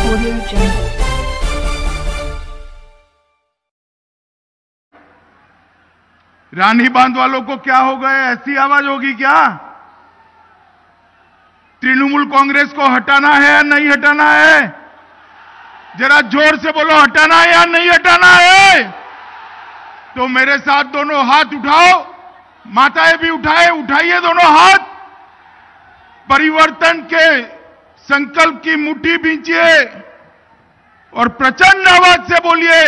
Audio Jungle. रानी बांध वालों को क्या हो गए, ऐसी आवाज होगी क्या? तृणमूल कांग्रेस को हटाना है या नहीं हटाना है? जरा जोर से बोलो, हटाना है या नहीं हटाना है? तो मेरे साथ दोनों हाथ उठाओ, माताएं भी उठाइए दोनों हाथ। परिवर्तन के संकल्प की मुट्ठी बींचिए और प्रचंड आवाज से बोलिए,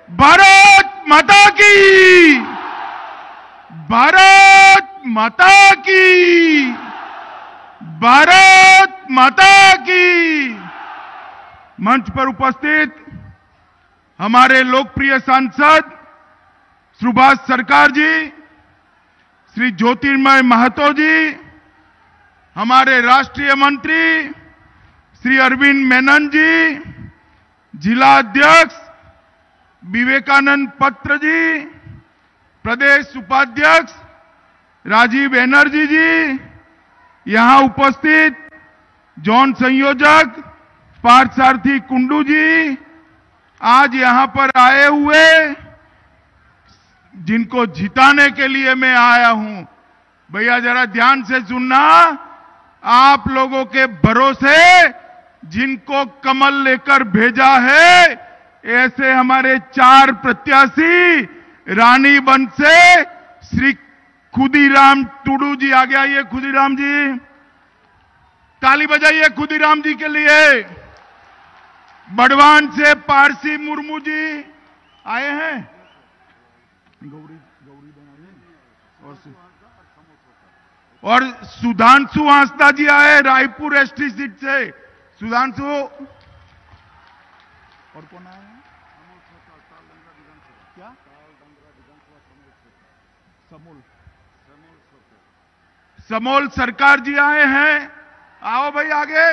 भारत माता की, भारत माता की, भारत माता की। मंच पर उपस्थित हमारे लोकप्रिय सांसद सुभाष सरकार जी, श्री ज्योतिर्मय महतो जी, हमारे राष्ट्रीय मंत्री श्री अरविंद मेनन जी, जिला अध्यक्ष विवेकानंद पत्र जी, प्रदेश उपाध्यक्ष राजीव बनर्जी जी, यहां उपस्थित जॉन संयोजक पार्थसारथी कुंडू जी, आज यहां पर आए हुए जिनको जिताने के लिए मैं आया हूं। भैया जरा ध्यान से सुनना, आप लोगों के भरोसे जिनको कमल लेकर भेजा है, ऐसे हमारे 4 प्रत्याशी रानीबंध से श्री खुदीराम टुडू जी, आगे आइए खुदीराम जी, ताली बजाइए खुदीराम जी के लिए। बड़वान से पारसी मुर्मू जी आए हैं, गौरी और सुधांशु हांसदा जी आए रायपुर एसटी सीट से। सुधांशु और कौन आए हैं? क्या? समोल सरकार जी आए हैं, आओ भाई आगे।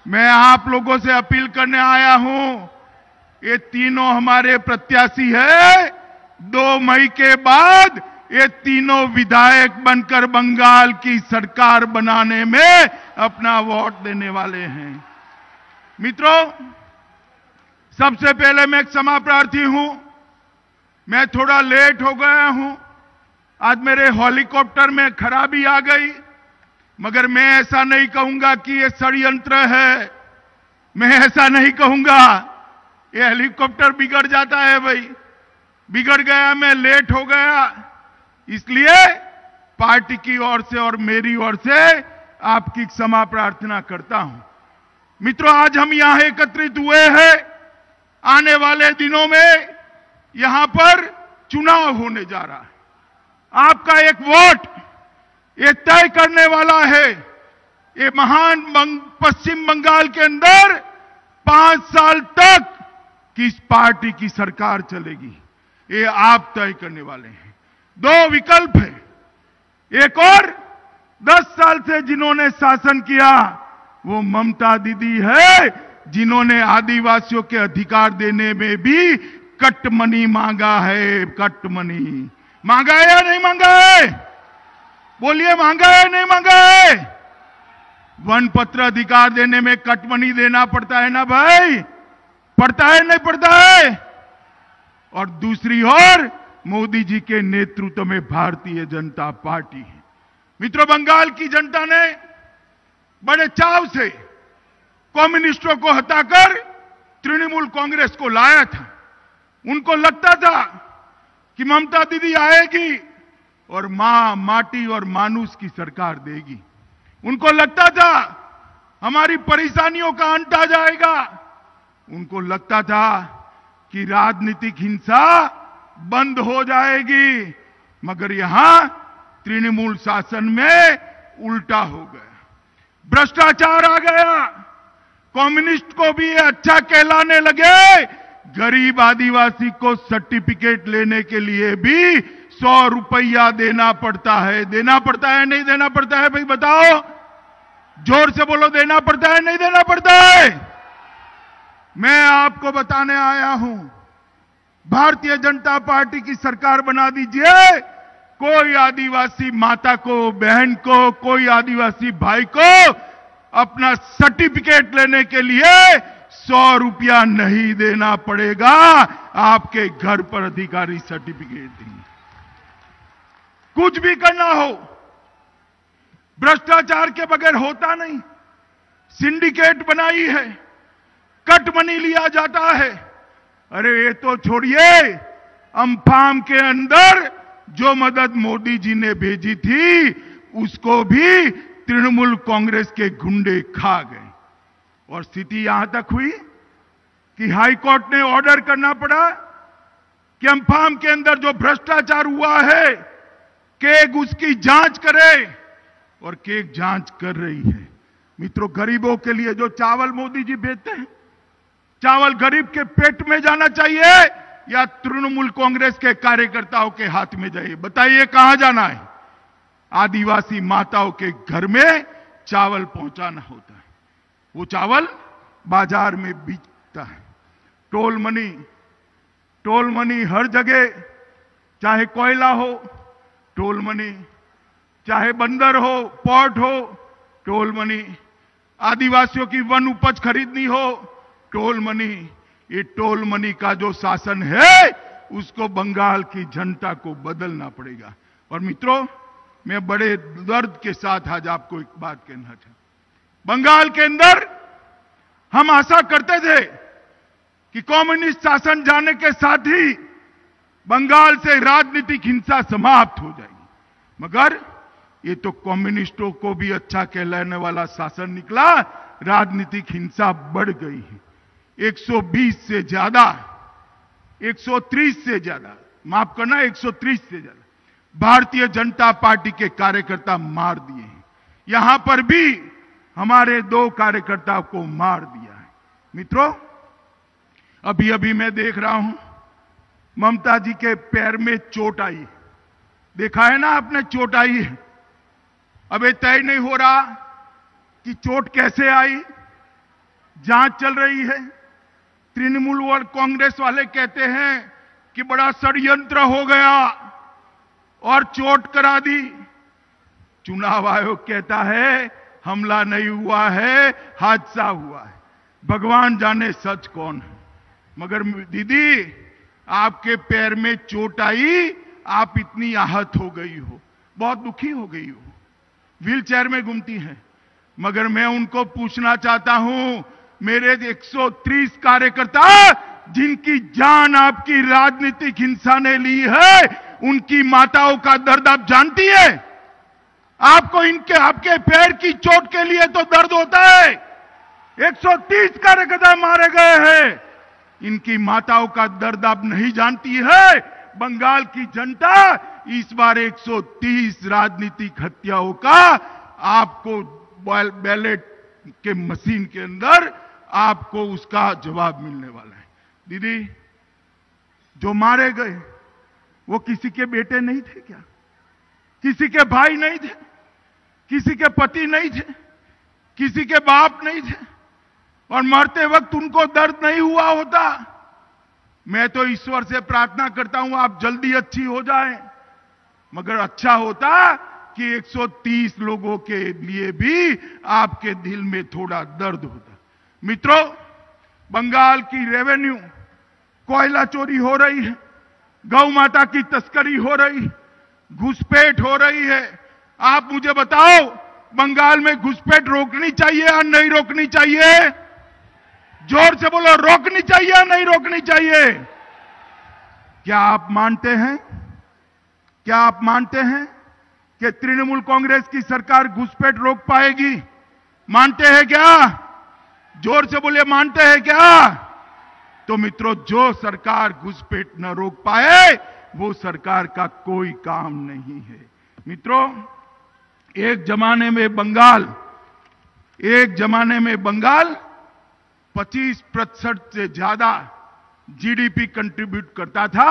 मैं आप लोगों से अपील करने आया हूं, ये तीनों हमारे प्रत्याशी है। 2 मई के बाद ये तीनों विधायक बनकर बंगाल की सरकार बनाने में अपना वोट देने वाले हैं। मित्रों, सबसे पहले मैं क्षमा प्रार्थी हूं, मैं थोड़ा लेट हो गया हूं। आज मेरे हेलीकॉप्टर में खराबी आ गई, मगर मैं ऐसा नहीं कहूंगा कि ये षड्यंत्र है। मैं ऐसा नहीं कहूंगा, ये हेलीकॉप्टर बिगड़ जाता है भाई, बिगड़ गया, मैं लेट हो गया, इसलिए पार्टी की ओर से और मेरी ओर से आपकी क्षमा प्रार्थना करता हूं। मित्रों, आज हम यहां एकत्रित हुए हैं, आने वाले दिनों में यहां पर चुनाव होने जा रहा है। आपका एक वोट ये तय करने वाला है, ये महान पश्चिम बंगाल के अंदर 5 साल तक किस पार्टी की सरकार चलेगी, ये आप तय करने वाले हैं। 2 विकल्प है, एक और 10 साल से जिन्होंने शासन किया वो ममता दीदी है, जिन्होंने आदिवासियों के अधिकार देने में भी कटमनी मांगा है। कटमनी मांगा है या नहीं मांगा है? बोलिए, मांगा है नहीं मांगा है? वन पत्र अधिकार देने में कटमनी देना पड़ता है ना भाई, पड़ता है नहीं पड़ता है? और दूसरी ओर मोदी जी के नेतृत्व में भारतीय जनता पार्टी है। मित्रों, बंगाल की जनता ने बड़े चाव से कम्युनिस्टों को हटाकर तृणमूल कांग्रेस को लाया था। उनको लगता था कि ममता दीदी आएगी और माटी और मानुष की सरकार देगी। उनको लगता था हमारी परेशानियों का अंत आ जाएगा। उनको लगता था कि राजनीतिक हिंसा बंद हो जाएगी, मगर यहां तृणमूल शासन में उल्टा हो गया, भ्रष्टाचार आ गया। कम्युनिस्ट को भी अच्छा कहलाने लगे, गरीब आदिवासी को सर्टिफिकेट लेने के लिए भी 100 रुपया देना पड़ता है। देना पड़ता है नहीं देना पड़ता है भाई, बताओ, जोर से बोलो, देना पड़ता है नहीं देना पड़ता है? मैं आपको बताने आया हूं, भारतीय जनता पार्टी की सरकार बना दीजिए, कोई आदिवासी माता को, बहन को, कोई आदिवासी भाई को अपना सर्टिफिकेट लेने के लिए 100 रुपया नहीं देना पड़ेगा। आपके घर पर अधिकारी सर्टिफिकेट देंगे। कुछ भी करना हो, भ्रष्टाचार के बगैर होता नहीं। सिंडिकेट बनाई है, कट मनी लिया जाता है। अरे ये तो छोड़िए, अम्फान के अंदर जो मदद मोदी जी ने भेजी थी उसको भी तृणमूल कांग्रेस के गुंडे खा गए। और स्थिति यहां तक हुई कि हाई कोर्ट ने ऑर्डर करना पड़ा कि अम्फान के अंदर जो भ्रष्टाचार हुआ है केग उसकी जांच करे, और केग जांच कर रही है। मित्रों, गरीबों के लिए जो चावल मोदी जी भेजते हैं, चावल गरीब के पेट में जाना चाहिए या तृणमूल कांग्रेस के कार्यकर्ताओं के हाथ में जाइए? बताइए कहां जाना है? आदिवासी माताओं के घर में चावल पहुंचाना होता है। वो चावल बाजार में बिकता है। टोल मनी हर जगह, चाहे कोयला हो टोल मनी, चाहे बंदर हो, पोर्ट हो टोल मनी, आदिवासियों की वन उपज खरीदनी हो टोल मनी। ये टोल मनी का जो शासन है उसको बंगाल की जनता को बदलना पड़ेगा। और मित्रों, मैं बड़े दर्द के साथ आज आपको एक बात कहना चाहता हूं। बंगाल के अंदर हम आशा करते थे कि कम्युनिस्ट शासन जाने के साथ ही बंगाल से राजनीतिक हिंसा समाप्त हो जाएगी, मगर ये तो कम्युनिस्टों को भी अच्छा कहलाने वाला शासन निकला। राजनीतिक हिंसा बढ़ गई है। 120 से ज्यादा, 130 से ज्यादा, माफ करना 130 से ज्यादा भारतीय जनता पार्टी के कार्यकर्ता मार दिए हैं। यहां पर भी हमारे 2 कार्यकर्ताओं को मार दिया है। मित्रों, अभी अभी मैं देख रहा हूं ममता जी के पैर में चोट आई। देखा है ना आपने, चोट आई है। अब ये तय नहीं हो रहा कि चोट कैसे आई, जांच चल रही है। तृणमूल और कांग्रेस वाले कहते हैं कि बड़ा षड्यंत्र हो गया और चोट करा दी। चुनाव आयोग कहता है हमला नहीं हुआ है, हादसा हुआ है। भगवान जाने सच कौन है। मगर दीदी, आपके पैर में चोट आई, आप इतनी आहत हो गई हो, बहुत दुखी हो गई हो, व्हील चेयर में घूमती हैं। मगर मैं उनको पूछना चाहता हूं, मेरे 130 कार्यकर्ता जिनकी जान आपकी राजनीतिक हिंसा ने ली है, उनकी माताओं का दर्द आप जानती है? आपको आपके पैर की चोट के लिए तो दर्द होता है। 130 कार्यकर्ता मारे गए हैं, इनकी माताओं का दर्द आप नहीं जानती है। बंगाल की जनता इस बार 130 राजनीतिक हत्याओं का आपको बैलेट के मशीन के अंदर आपको उसका जवाब मिलने वाला है। दीदी, जो मारे गए वो किसी के बेटे नहीं थे क्या? किसी के भाई नहीं थे? किसी के पति नहीं थे? किसी के बाप नहीं थे? और मरते वक्त उनको दर्द नहीं हुआ होता? मैं तो ईश्वर से प्रार्थना करता हूं आप जल्दी अच्छी हो जाएं, मगर अच्छा होता कि 130 लोगों के लिए भी आपके दिल में थोड़ा दर्द होता। मित्रों, बंगाल की रेवेन्यू, कोयला चोरी हो रही है, गौ माता की तस्करी हो रही, घुसपैठ हो रही है। आप मुझे बताओ, बंगाल में घुसपैठ रोकनी चाहिए या नहीं रोकनी चाहिए? जोर से बोलो, रोकनी चाहिए या नहीं रोकनी चाहिए? क्या आप मानते हैं, क्या आप मानते हैं कि तृणमूल कांग्रेस की सरकार घुसपैठ रोक पाएगी? मानते हैं क्या? जोर से बोलिए, मानते हैं क्या? तो मित्रों, जो सरकार घुसपैठ न रोक पाए वो सरकार का कोई काम नहीं है। मित्रों, एक जमाने में बंगाल 25% से ज्यादा जीडीपी कंट्रीब्यूट करता था,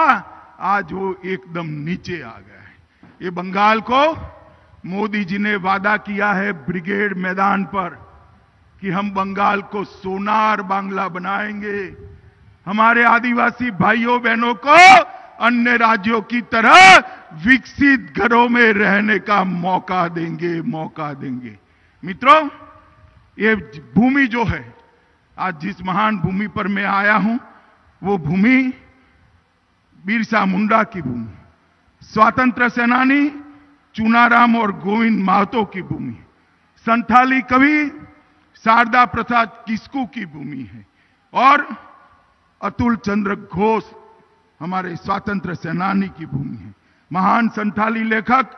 आज वो एकदम नीचे आ गया है। ये बंगाल को मोदी जी ने वादा किया है ब्रिगेड मैदान पर कि हम बंगाल को सोनार बांग्ला बनाएंगे, हमारे आदिवासी भाइयों बहनों को अन्य राज्यों की तरह विकसित घरों में रहने का मौका देंगे। मित्रों, ये भूमि जो है, आज जिस महान भूमि पर मैं आया हूं, वो भूमि बिरसा मुंडा की भूमि, स्वातंत्र सेनानी चुनाराम और गोविंद महतो की भूमि, संथाली कवि शारदा प्रसाद किस्कू की भूमि है और अतुल चंद्र घोष हमारे स्वातंत्र सेनानी की भूमि है। महान संथाली लेखक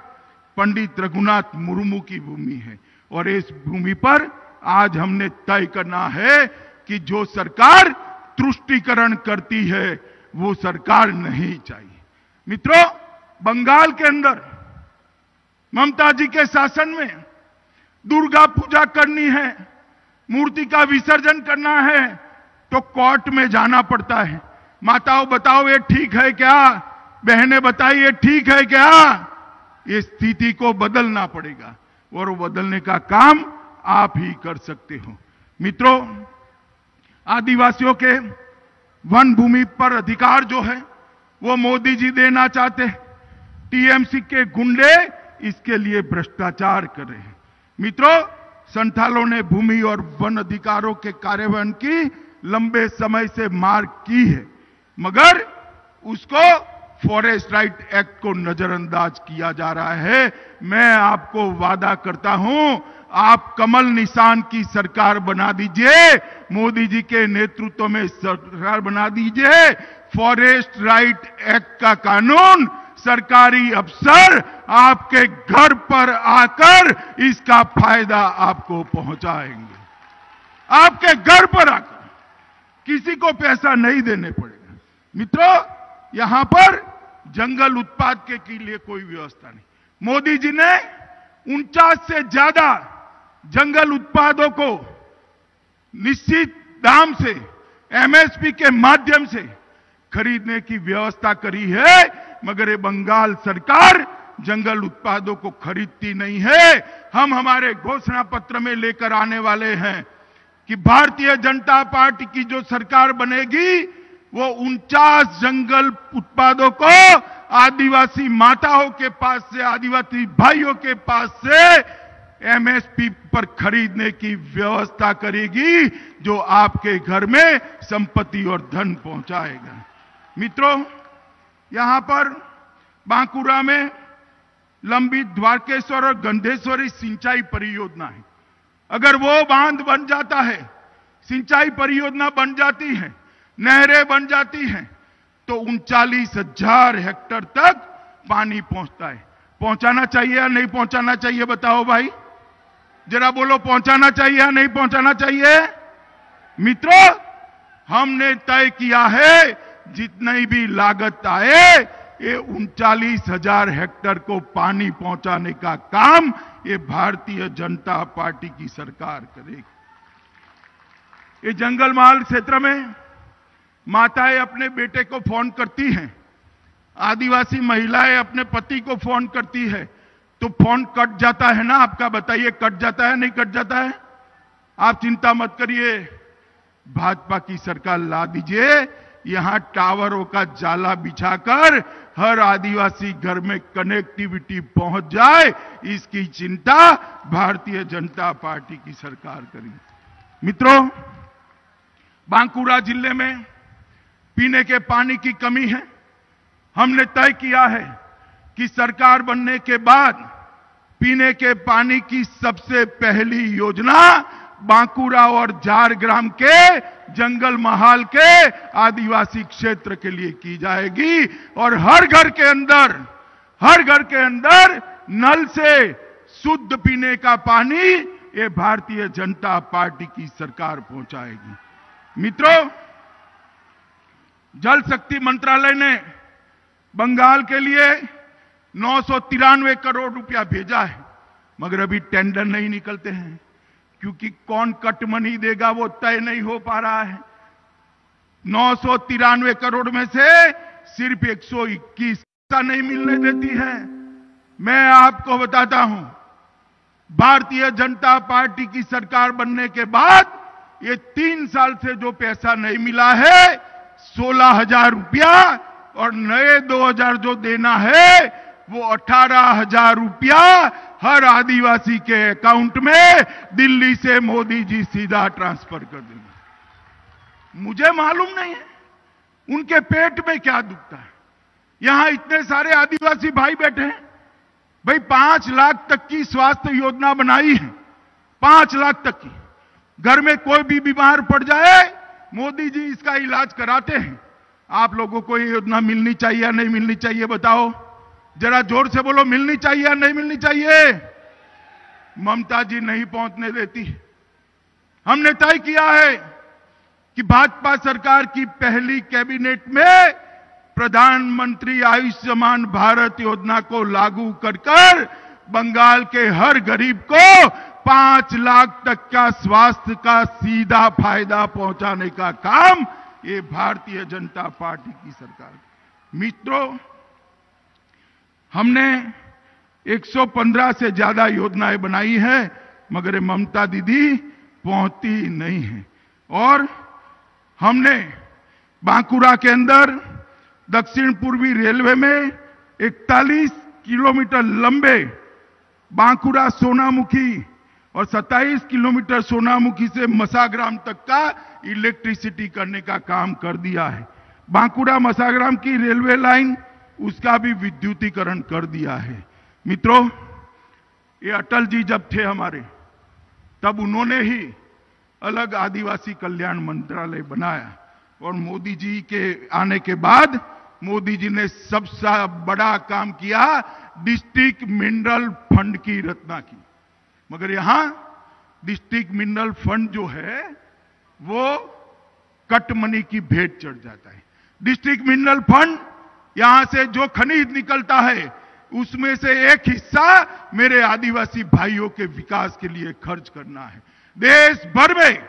पंडित रघुनाथ मुर्मू की भूमि है। और इस भूमि पर आज हमने तय करना है कि जो सरकार तुष्टीकरण करती है वो सरकार नहीं चाहिए। मित्रों, बंगाल के अंदर ममता जी के शासन में दुर्गा पूजा करनी है, मूर्ति का विसर्जन करना है तो कोर्ट में जाना पड़ता है। माताओं बताओ ये ठीक है क्या? बहनें बताइए ठीक है क्या? ये स्थिति को बदलना पड़ेगा और वो बदलने का काम आप ही कर सकते हो। मित्रों, आदिवासियों के वन भूमि पर अधिकार जो है वो मोदी जी देना चाहते हैं। टीएमसी के गुंडे इसके लिए भ्रष्टाचार कर रहे हैं। मित्रों, संथालों ने भूमि और वन अधिकारों के कार्यान्वयन की लंबे समय से मांग की है, मगर उसको फॉरेस्ट राइट एक्ट को नजरअंदाज किया जा रहा है। मैं आपको वादा करता हूं, आप कमल निशान की सरकार बना दीजिए, मोदी जी के नेतृत्व में सरकार बना दीजिए। फॉरेस्ट राइट एक्ट का कानून सरकारी अफसर आपके घर पर आकर इसका फायदा आपको पहुंचाएंगे। आपके घर पर आकर, किसी को पैसा नहीं देने पड़ेगा। मित्रों, यहां पर जंगल उत्पाद के लिए कोई व्यवस्था नहीं। मोदी जी ने 49 से ज्यादा जंगल उत्पादों को निश्चित दाम से, एमएसपी के माध्यम से खरीदने की व्यवस्था करी है, मगर ये बंगाल सरकार जंगल उत्पादों को खरीदती नहीं है। हम हमारे घोषणा पत्र में लेकर आने वाले हैं कि भारतीय जनता पार्टी की जो सरकार बनेगी वो 49 जंगल उत्पादों को आदिवासी माताओं के पास से, आदिवासी भाइयों के पास से एमएसपी पर खरीदने की व्यवस्था करेगी, जो आपके घर में संपत्ति और धन पहुंचाएगा। मित्रों, यहां पर बांकुरा में लंबित द्वारकेश्वर और गंधेश्वरी सिंचाई परियोजना है। अगर वो बांध बन जाता है, सिंचाई परियोजना बन जाती है, नहरें बन जाती हैं, तो 39,000 हेक्टेयर तक पानी पहुंचता है। पहुंचाना चाहिए या नहीं पहुंचाना चाहिए? बताओ भाई, जरा बोलो, पहुंचाना चाहिए या नहीं पहुंचाना चाहिए? मित्रों, हमने तय किया है जितनी भी लागत आए, ये 39,000 हेक्टेयर को पानी पहुंचाने का काम ये भारतीय जनता पार्टी की सरकार करेगी। ये जंगल महल क्षेत्र में माताएं अपने बेटे को फोन करती हैं, आदिवासी महिलाएं अपने पति को फोन करती है, तो फोन कट जाता है ना आपका? बताइए, कट जाता है नहीं कट जाता है? आप चिंता मत करिए, भाजपा की सरकार ला दीजिए, यहां टावरों का जाला बिछाकर हर आदिवासी घर में कनेक्टिविटी पहुंच जाए, इसकी चिंता भारतीय जनता पार्टी की सरकार करेगी। मित्रों, बांकुरा जिले में पीने के पानी की कमी है। हमने तय किया है कि सरकार बनने के बाद पीने के पानी की सबसे पहली योजना बांकुरा और झारग्राम के जंगल महाल के आदिवासी क्षेत्र के लिए की जाएगी और हर घर के अंदर नल से शुद्ध पीने का पानी ये भारतीय जनता पार्टी की सरकार पहुंचाएगी। मित्रों, जल शक्ति मंत्रालय ने बंगाल के लिए 993 करोड़ रुपया भेजा है, मगर अभी टेंडर नहीं निकलते हैं, क्योंकि कौन कट मनी देगा वो तय नहीं हो पा रहा है। 993 करोड़ में से सिर्फ 121 नहीं मिलने देती है। मैं आपको बताता हूं, भारतीय जनता पार्टी की सरकार बनने के बाद ये 3 साल से जो पैसा नहीं मिला है, 16,000 रुपया और नए 2000 जो देना है वो 18,000 रुपया हर आदिवासी के अकाउंट में दिल्ली से मोदी जी सीधा ट्रांसफर कर देंगे। मुझे मालूम नहीं है उनके पेट में क्या दुखता है। यहां इतने सारे आदिवासी भाई बैठे हैं, भाई 5 लाख तक की स्वास्थ्य योजना बनाई है, 5 लाख तक की। घर में कोई भी बीमार पड़ जाए मोदी जी इसका इलाज कराते हैं। आप लोगों को ये योजना मिलनी चाहिए या नहीं मिलनी चाहिए बताओ, जरा जोर से बोलो, मिलनी चाहिए या नहीं मिलनी चाहिए? ममता जी नहीं पहुंचने देती। हमने तय किया है कि भाजपा सरकार की पहली कैबिनेट में प्रधानमंत्री आयुष्मान भारत योजना को लागू कर बंगाल के हर गरीब को 5 लाख तक का स्वास्थ्य का सीधा फायदा पहुंचाने का काम ये भारतीय जनता पार्टी की सरकार। मित्रों, हमने 115 से ज्यादा योजनाएं बनाई है, मगर ये ममता दीदी पहुंचती नहीं है। और हमने बांकुड़ा के अंदर दक्षिण पूर्वी रेलवे में 41 किलोमीटर लंबे बांकुड़ा सोनामुखी और 27 किलोमीटर सोनामुखी से मसाग्राम तक का इलेक्ट्रिसिटी करने का काम कर दिया है। बांकुड़ा मसाग्राम की रेलवे लाइन उसका भी विद्युतीकरण कर दिया है। मित्रों, ये अटल जी जब थे हमारे, तब उन्होंने ही अलग आदिवासी कल्याण मंत्रालय बनाया और मोदी जी के आने के बाद मोदी जी ने सबसे बड़ा काम किया, डिस्ट्रिक्ट मिनरल फंड की रचना की। मगर यहां डिस्ट्रिक्ट मिनरल फंड जो है वो कट मनी की भेंट चढ़ जाता है। डिस्ट्रिक्ट मिनरल फंड, यहां से जो खनिज निकलता है उसमें से एक हिस्सा मेरे आदिवासी भाइयों के विकास के लिए खर्च करना है। देश भर में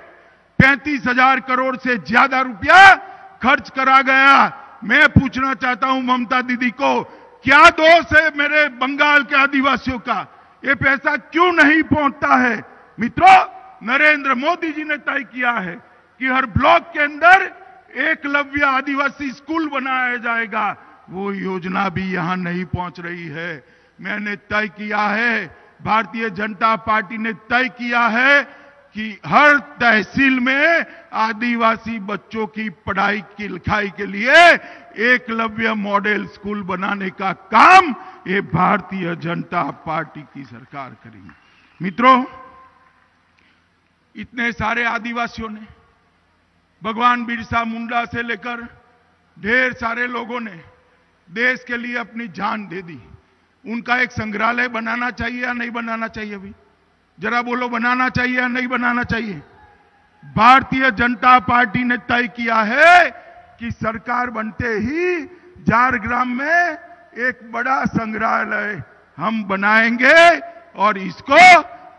35,000 करोड़ से ज्यादा रुपया खर्च करा गया। मैं पूछना चाहता हूं ममता दीदी को, क्या दोष है मेरे बंगाल के आदिवासियों का? ये पैसा क्यों नहीं पहुंचता है? मित्रों, नरेंद्र मोदी जी ने तय किया है कि हर ब्लॉक के अंदर एकलव्य आदिवासी स्कूल बनाया जाएगा। वो योजना भी यहां नहीं पहुंच रही है। मैंने तय किया है, भारतीय जनता पार्टी ने तय किया है कि हर तहसील में आदिवासी बच्चों की पढ़ाई की लिखाई के लिए एकलव्य मॉडल स्कूल बनाने का काम ये भारतीय जनता पार्टी की सरकार करेगी। मित्रों, इतने सारे आदिवासियों ने, भगवान बिरसा मुंडा से लेकर ढेर सारे लोगों ने देश के लिए अपनी जान दे दी। उनका एक संग्रहालय बनाना चाहिए या नहीं बनाना चाहिए? अभी जरा बोलो, बनाना चाहिए या नहीं बनाना चाहिए? भारतीय जनता पार्टी ने तय किया है कि सरकार बनते ही झारग्राम में एक बड़ा संग्रहालय हम बनाएंगे और इसको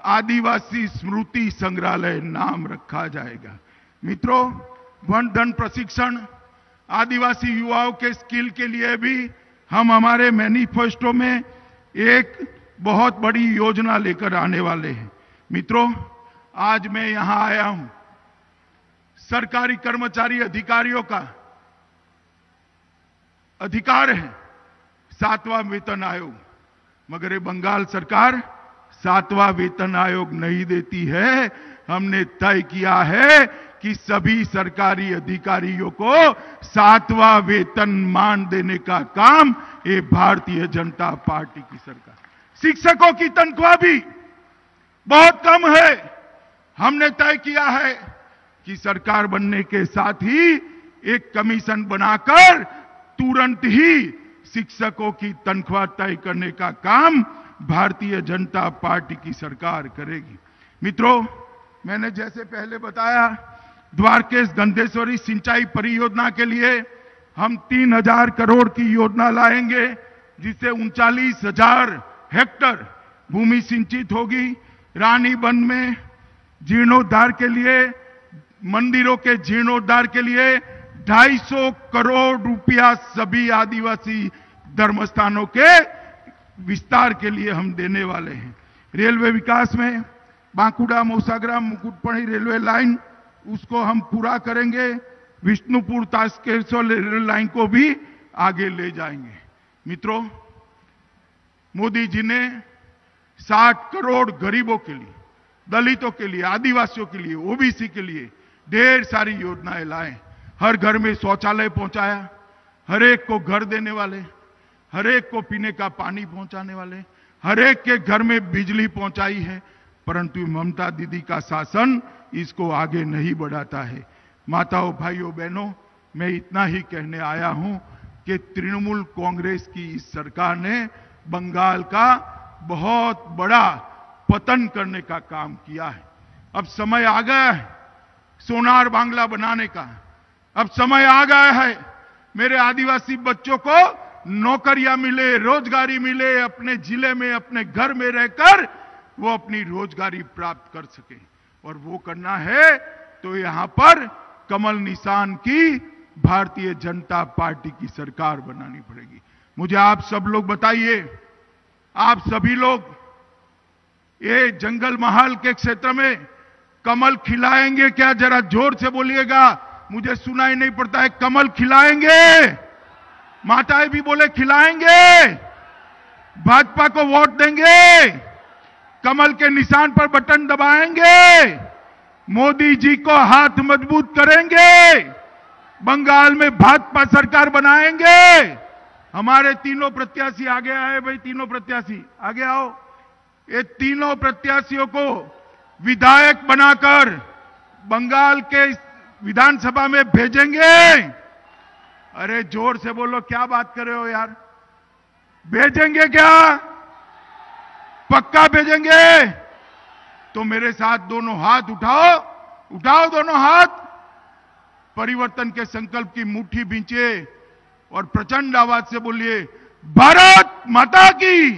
आदिवासी स्मृति संग्रहालय नाम रखा जाएगा। मित्रों, वन धन प्रशिक्षण, आदिवासी युवाओं के स्किल के लिए भी हम हमारे मैनिफेस्टो में एक बहुत बड़ी योजना लेकर आने वाले हैं। मित्रों, आज मैं यहां आया हूं, सरकारी कर्मचारी अधिकारियों का अधिकार है 7वां वेतन आयोग, मगर ये बंगाल सरकार 7वां वेतन आयोग नहीं देती है। हमने तय किया है कि सभी सरकारी अधिकारियों को 7वां वेतनमान देने का काम ये भारतीय जनता पार्टी की सरकार। शिक्षकों की तनख्वाह भी बहुत कम है। हमने तय किया है कि सरकार बनने के साथ ही एक कमीशन बनाकर तुरंत ही शिक्षकों की तनख्वाह तय करने का काम भारतीय जनता पार्टी की सरकार करेगी। मित्रों, मैंने जैसे पहले बताया, द्वारकेश गंधेश्वरी सिंचाई परियोजना के लिए हम 3,000 करोड़ की योजना लाएंगे, जिससे 39,000 हेक्टर भूमि सिंचित होगी। रानीबंध में जीर्णोद्धार के लिए, मंदिरों के जीर्णोद्धार के लिए 250 करोड़ रुपया सभी आदिवासी धर्मस्थानों के विस्तार के लिए हम देने वाले हैं। रेलवे विकास में बांकुड़ा मौसाग्राम मुकुटपणी रेलवे लाइन, उसको हम पूरा करेंगे। विष्णुपुर तास्केश्वर रेलवे लाइन को भी आगे ले जाएंगे। मित्रों, मोदी जी ने 60 करोड़ गरीबों के लिए, दलितों के लिए, आदिवासियों के लिए, ओबीसी के लिए ढेर सारी योजनाएं लाए। हर घर में शौचालय पहुंचाया, हर एक को घर देने वाले, हर एक को पीने का पानी पहुंचाने वाले, हर एक के घर में बिजली पहुंचाई है। परंतु ममता दीदी का शासन इसको आगे नहीं बढ़ाता है। माताओं, भाइयों, बहनों, मैं इतना ही कहने आया हूं कि तृणमूल कांग्रेस की इस सरकार ने बंगाल का बहुत बड़ा पतन करने का काम किया है। अब समय आ गया है सोनार बांग्ला बनाने का। अब समय आ गया है मेरे आदिवासी बच्चों को नौकरियां मिले, रोजगारी मिले, अपने जिले में, अपने घर में रहकर वो अपनी रोजगारी प्राप्त कर सके। और वो करना है तो यहां पर कमल निशान की भारतीय जनता पार्टी की सरकार बनानी पड़ेगी। मुझे आप सब लोग बताइए, आप सभी लोग ये जंगल महल के क्षेत्र में कमल खिलाएंगे क्या? जरा जोर से बोलिएगा, मुझे सुनाई नहीं पड़ता है। कमल खिलाएंगे? माताएं भी बोले खिलाएंगे। भाजपा को वोट देंगे, कमल के निशान पर बटन दबाएंगे, मोदी जी को हाथ मजबूत करेंगे, बंगाल में भाजपा सरकार बनाएंगे। हमारे तीनों प्रत्याशी आगे आए भाई, तीनों प्रत्याशी आगे आओ। ये तीनों प्रत्याशियों को विधायक बनाकर बंगाल के विधानसभा में भेजेंगे। अरे जोर से बोलो, क्या बात कर रहे हो यार? भेजेंगे क्या? पक्का भेजेंगे? तो मेरे साथ दोनों हाथ उठाओ, उठाओ दोनों हाथ। परिवर्तन के संकल्प की मुट्ठी बींचे और प्रचंड आवाज से बोलिए, भारत माता की,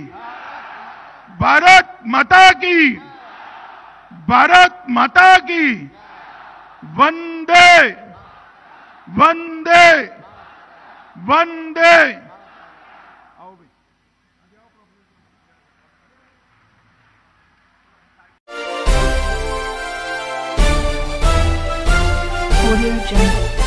भारत माता की, भारत माता की, वंदे वंदे वंदे। Audio Jungle.